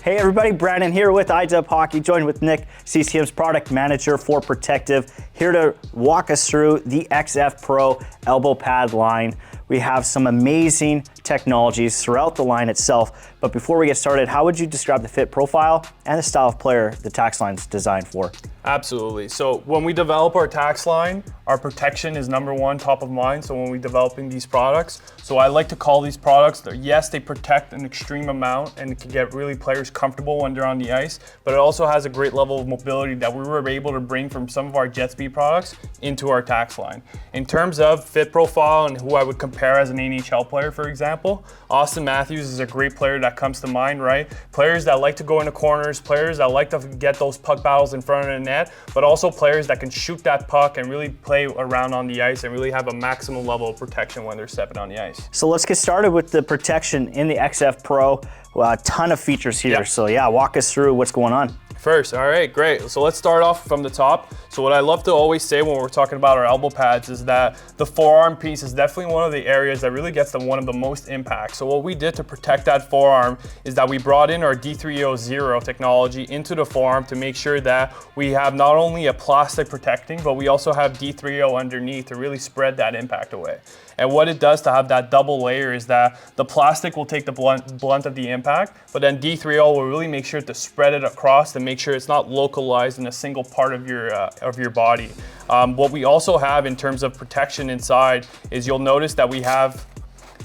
Hey everybody, Brandon here with iDub Hockey, joined with Nick, CCM's product manager for Protective, here to walk us through the XF Pro elbow pad line. We have some amazing technologies throughout the line itself, but before we get started, how would you describe the fit profile and the style of player the Tacks line is designed for? Absolutely. So when we develop our Tacks line, our protection is number one, top of mind. So when we're developing these products, so I like to call these products, yes, they protect an extreme amount and can get really players comfortable when they're on the ice, but it also has a great level of mobility that we were able to bring from some of our jet speed products into our Tacks line. In terms of fit profile and who I would compare as an NHL player, for example, Austin Matthews is a great player that comes to mind, right? Players that like to go into corners, players that like to get those puck battles in front of the net, but also players that can shoot that puck and really play around on the ice and really have a maximum level of protection when they're stepping on the ice. So let's get started with the protection in the XF Pro. Well, a ton of features here. Yep. So yeah, walk us through what's going on. First, all right, great. So let's start off from the top. So what I love to always say when we're talking about our elbow pads is that the forearm piece is definitely one of the areas that really gets one of the most impact. So what we did to protect that forearm is that we brought in our D3O technology into the forearm to make sure that we have not only a plastic protecting, but we also have D3O underneath to really spread that impact away. And what it does to have that double layer is that the plastic will take the blunt of the impact, but then D3O will really make sure to spread it across to make sure it's not localized in a single part of your body. What we also have in terms of protection inside is you'll notice that we have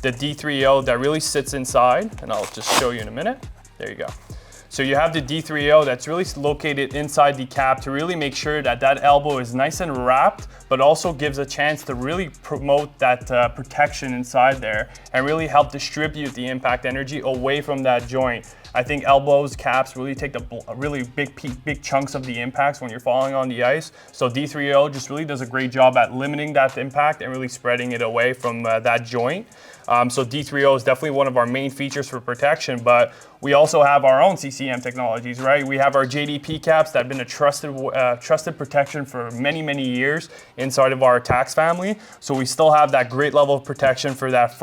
the D3O that really sits inside, and I'll just show you in a minute. There you go. So you have the D3O that's really located inside the cap to really make sure that that elbow is nice and wrapped, but also gives a chance to really promote that protection inside there and really help distribute the impact energy away from that joint. I think elbows, caps really take the really big chunks of the impacts when you're falling on the ice. So D3O just really does a great job at limiting that impact and really spreading it away from that joint. So D3O is definitely one of our main features for protection, but we also have our own CCM technologies, right? We have our JDP caps that have been a trusted protection for many, many years inside of our Tacks family. So we still have that great level of protection for that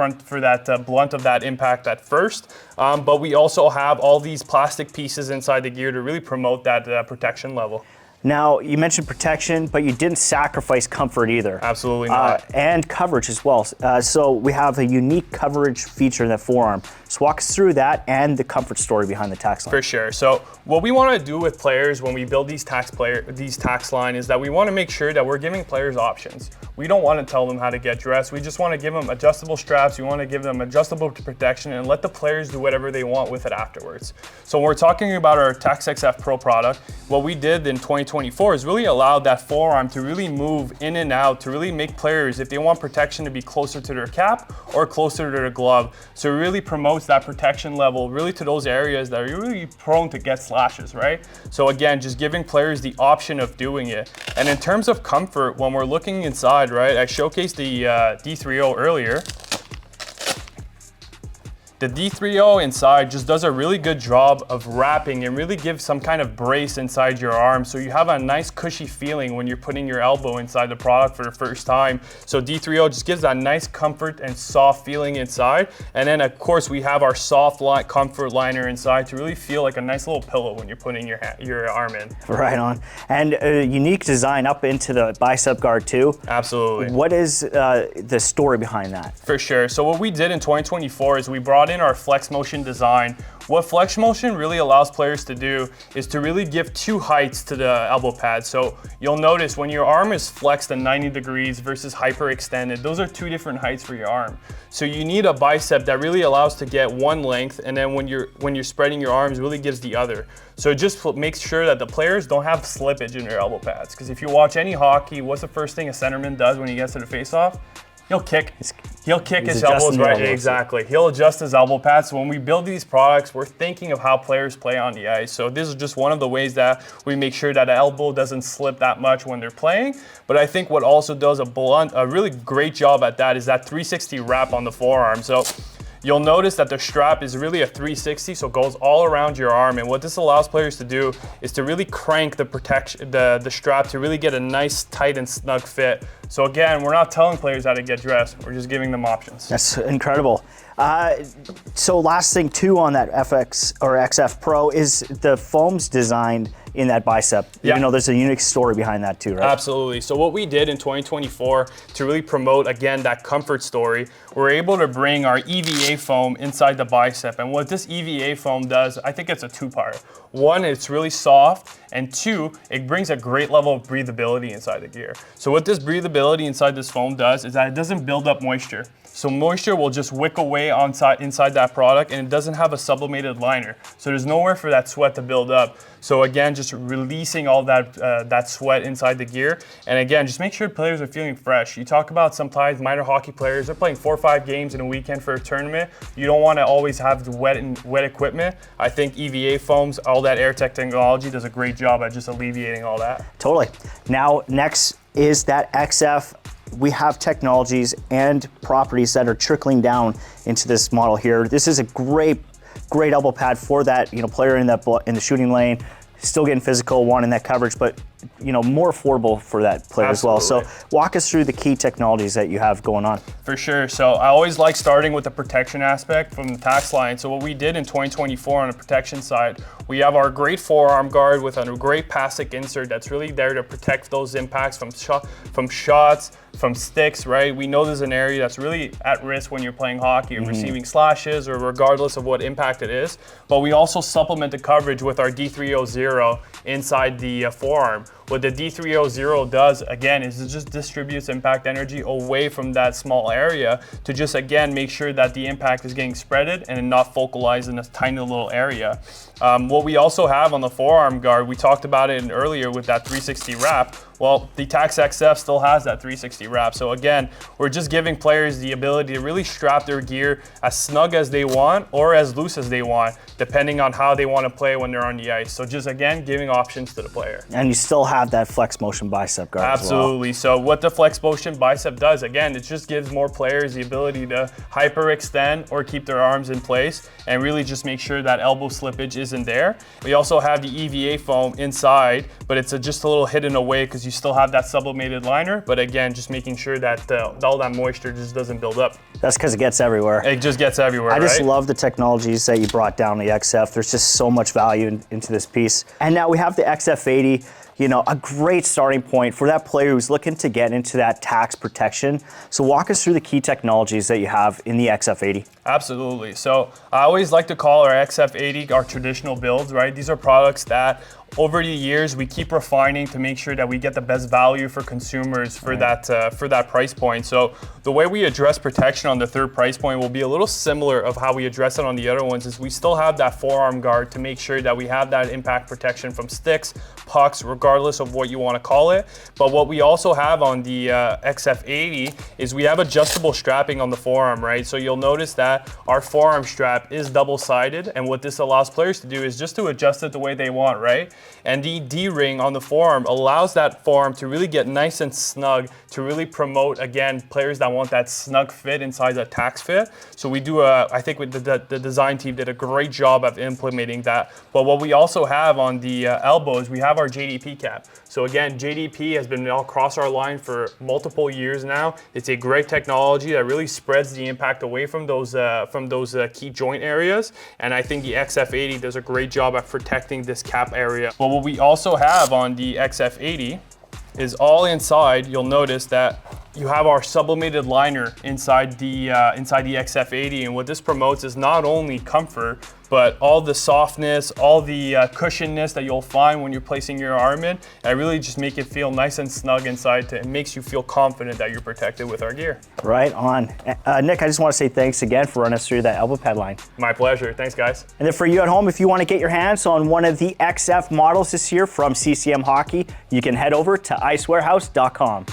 blunt of that impact at first. But we also have all these plastic pieces inside the gear to really promote that protection level. Now, you mentioned protection, but you didn't sacrifice comfort either. Absolutely not. And coverage as well. So we have a unique coverage feature in the forearm. So walk us through that and the comfort story behind the Tacks line. For sure. So what we want to do with players when we build these Tacks line is that we want to make sure that we're giving players options. We don't want to tell them how to get dressed. We just want to give them adjustable straps. We want to give them adjustable protection and let the players do whatever they want with it afterwards. So when we're talking about our Tacks XF Pro product, what we did in 2024 is really allowed that forearm to really move in and out to really make players, if they want protection, to be closer to their cap or closer to their glove. So it really promotes that protection level really to those areas that are really prone to get slashes, right? So again, just giving players the option of doing it. And in terms of comfort, when we're looking inside, right, I showcased the D3O earlier. The D3O inside just does a really good job of wrapping and really gives some kind of brace inside your arm. So you have a nice cushy feeling when you're putting your elbow inside the product for the first time. So D3O just gives that nice comfort and soft feeling inside. And then of course we have our soft comfort liner inside to really feel like a nice little pillow when you're putting your arm in. Right on. And a unique design up into the bicep guard too. Absolutely. What is the story behind that? For sure. So what we did in 2024 is we brought in our Flex Motion design. What Flex Motion really allows players to do is to really give two heights to the elbow pad. So you'll notice when your arm is flexed at 90 degrees versus hyperextended, those are two different heights for your arm. So you need a bicep that really allows to get one length, and then when you're spreading your arms, really gives the other. So it just makes sure that the players don't have slippage in their elbow pads. Because if you watch any hockey, what's the first thing a centerman does when he gets to the faceoff? He'll kick his elbows right. Exactly. He'll adjust his elbow pads. So when we build these products, we're thinking of how players play on the ice. So this is just one of the ways that we make sure that the elbow doesn't slip that much when they're playing. But I think what also does a really great job at that is that 360 wrap on the forearm. So you'll notice that the strap is really a 360, so it goes all around your arm. And what this allows players to do is to really crank the strap to really get a nice, tight and snug fit. So again, we're not telling players how to get dressed, we're just giving them options. That's incredible. So last thing too on that FX or XF Pro is the foam's designed in that bicep. Yeah. You know, there's a unique story behind that too, right? Absolutely. So what we did in 2024 to really promote, again, that comfort story, we're able to bring our EVA foam inside the bicep. And what this EVA foam does, I think it's a two-part. One, it's really soft, and two, it brings a great level of breathability inside the gear. So what this breathability inside this foam does is that it doesn't build up moisture. So moisture will just wick away inside that product, and it doesn't have a sublimated liner. So there's nowhere for that sweat to build up. So again, just releasing all that sweat inside the gear. And again, just make sure players are feeling fresh. You talk about sometimes minor hockey players, they're playing 4 or 5 games in a weekend for a tournament. You don't want to always have the wet equipment. I think EVA foams, all that Tacks technology does a great job at just alleviating all that. Totally. Now, next is that XF. We have technologies and properties that are trickling down into this model here. This is a great elbow pad for that, you know, player in the shooting lane, still getting physical, wanting that coverage, but you know, more affordable for that player Absolutely. as well. So walk us through the key technologies that you have going on. For sure. So I always like starting with the protection aspect from the Tacks line. So what we did in 2024 on the protection side, we have our great forearm guard with a great plastic insert that's really there to protect those impacts from shots, from sticks, right? We know there's an area that's really at risk when you're playing hockey or receiving slashes or regardless of what impact it is. But we also supplement the coverage with our D300 inside the forearm. What the D300 does, again, is it just distributes impact energy away from that small area to just, again, make sure that the impact is getting spreaded and not focalized in a tiny little area. What we also have on the forearm guard, we talked about it earlier with that 360 wrap. Well, the Tacks XF still has that 360 wrap. So again, we're just giving players the ability to really strap their gear as snug as they want or as loose as they want, depending on how they want to play when they're on the ice. So just, again, giving options to the player. And you still have that flex motion bicep guard Absolutely. as well. So what the flex motion bicep does, again, it just gives more players the ability to hyperextend or keep their arms in place and really just make sure that elbow slippage isn't there. We also have the EVA foam inside, but it's just a little hidden away because you still have that sublimated liner. But again, just making sure that all that moisture just doesn't build up. That's because it gets everywhere. It just gets everywhere, I just right? love the technologies that you brought down the XF. There's just so much value into this piece. And now we have the XF8, you know, a great starting point for that player who's looking to get into that Tacks protection. So walk us through the key technologies that you have in the XF8. Absolutely. So I always like to call our XF8 our traditional builds, right? These are products that over the years we keep refining to make sure that we get the best value for consumers for that price point. So the way we address protection on the third price point will be a little similar of how we address it on the other ones. Is we still have that forearm guard to make sure that we have that impact protection from sticks, pucks, regardless of what you want to call it. But what we also have on the XF8 is we have adjustable strapping on the forearm, right? So you'll notice that our forearm strap is double-sided, and what this allows players to do is just to adjust it the way they want, right? And the D-ring on the forearm allows that forearm to really get nice and snug to really promote, again, players that want that snug fit inside that Tacks fit. So we do, I think the design team did a great job of implementing that. But what we also have on the elbows, we have our JDP cap. So again, JDP has been across our line for multiple years now. It's a great technology that really spreads the impact away from those key joint areas. And I think the XF8 does a great job at protecting this cap area. But what we also have on the XF8 is all inside, you'll notice that you have our sublimated liner inside the XF8, and what this promotes is not only comfort, but all the softness, all the cushionness that you'll find when you're placing your arm in, and really just make it feel nice and snug inside. It makes you feel confident that you're protected with our gear. Right on. Nick, I just want to say thanks again for running us through that elbow pad line. My pleasure. Thanks, guys. And then for you at home, if you want to get your hands on one of the XF models this year from CCM Hockey, you can head over to icewarehouse.com.